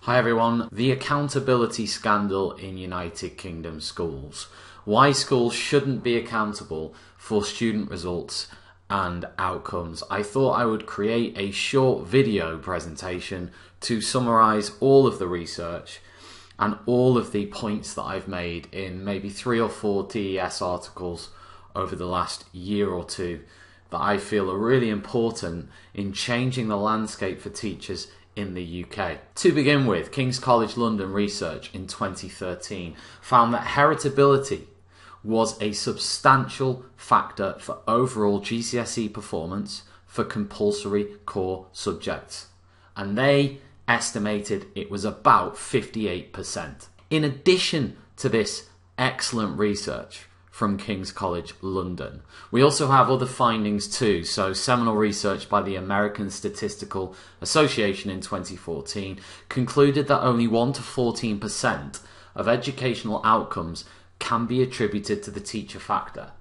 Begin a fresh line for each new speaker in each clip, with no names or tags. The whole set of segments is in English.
Hi everyone, the accountability scandal in United Kingdom schools. Why schools shouldn't be accountable for student results and outcomes. I thought I would create a short video presentation to summarise all of the research and all of the points that I've made in maybe 3 or 4 DES articles over the last year or two that I feel are really important in changing the landscape for teachers in the UK. To begin with, King's College London research in 2013 found that heritability was a substantial factor for overall GCSE performance for compulsory core subjects, and they estimated it was about 58%. In addition to this excellent research from King's College London, we also have other findings too. So seminal research by the American Statistical Association in 2014 concluded that only 1 to 14% of educational outcomes can be attributed to the teacher factor.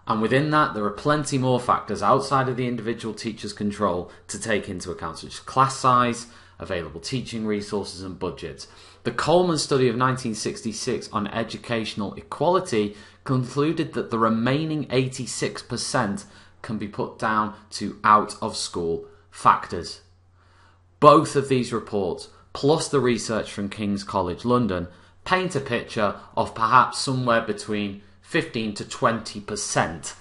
And within that, there are plenty more factors outside of the individual teacher's control to take into account, such as class size, available teaching resources and budgets. The Coleman study of 1966 on educational equality concluded that the remaining 86% can be put down to out-of-school factors. Both of these reports, plus the research from King's College London, paint a picture of perhaps somewhere between 15 to 20%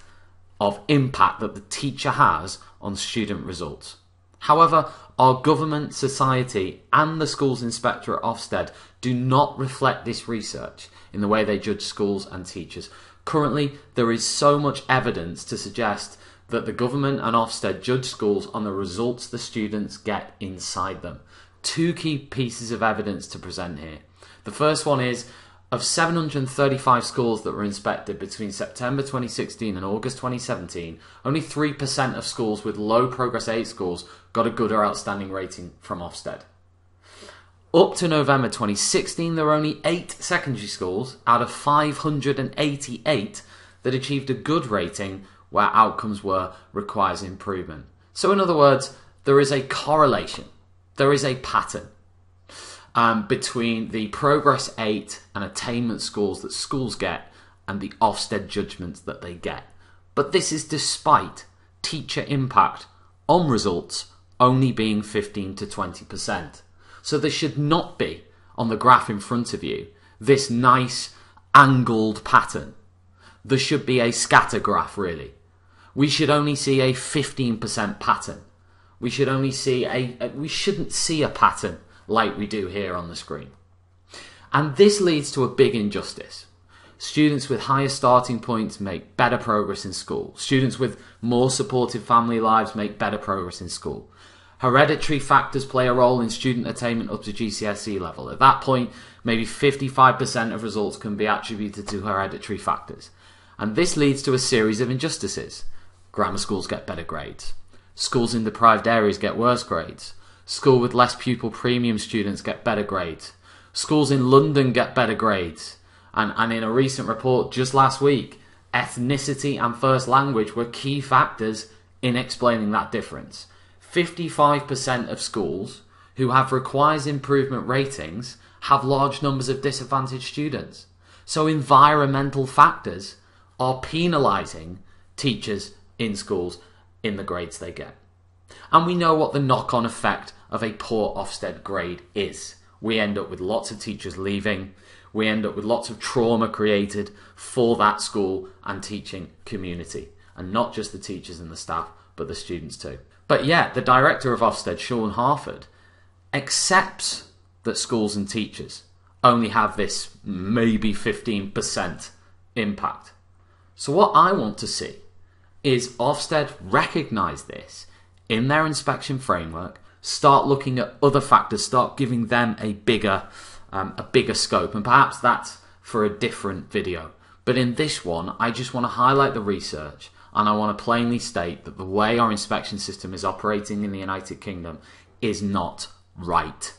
of impact that the teacher has on student results. However, our government, society and the schools inspector at Ofsted do not reflect this research in the way they judge schools and teachers. Currently, there is so much evidence to suggest that the government and Ofsted judge schools on the results the students get inside them. 2 key pieces of evidence to present here. The first one is, of 735 schools that were inspected between September 2016 and August 2017, only 3% of schools with low Progress 8 scores got a good or outstanding rating from Ofsted. Up to November 2016, there were only 8 secondary schools out of 588 that achieved a good rating where outcomes were requires improvement. So in other words, there is a correlation, there is a pattern between the Progress 8 and attainment scores that schools get and the Ofsted judgments that they get. But this is despite teacher impact on results only being 15 to 20%. So there should not be, on the graph in front of you, this nice angled pattern. There should be a scatter graph, really. We should only see a 15% pattern. We should only see we shouldn't see a pattern like we do here on the screen. And this leads to a big injustice. Students with higher starting points make better progress in school. Students with more supportive family lives make better progress in school. Hereditary factors play a role in student attainment up to GCSE level. At that point, maybe 55% of results can be attributed to hereditary factors. And this leads to a series of injustices. Grammar schools get better grades. Schools in deprived areas get worse grades. Schools with less pupil premium students get better grades. Schools in London get better grades. And in a recent report just last week, ethnicity and first language were key factors in explaining that difference. 55% of schools who have requires improvement ratings have large numbers of disadvantaged students. So environmental factors are penalising teachers in schools in the grades they get. And we know what the knock-on effect of a poor Ofsted grade is. We end up with lots of teachers leaving. We end up with lots of trauma created for that school and teaching community. And not just the teachers and the staff, but the students too. But yet, the director of Ofsted, Sean Harford, accepts that schools and teachers only have this maybe 15% impact. So what I want to see is Ofsted recognise this in their inspection framework, start looking at other factors, start giving them a bigger scope, and perhaps that's for a different video. But in this one, I just want to highlight the research, and I want to plainly state that the way our inspection system is operating in the United Kingdom is not right.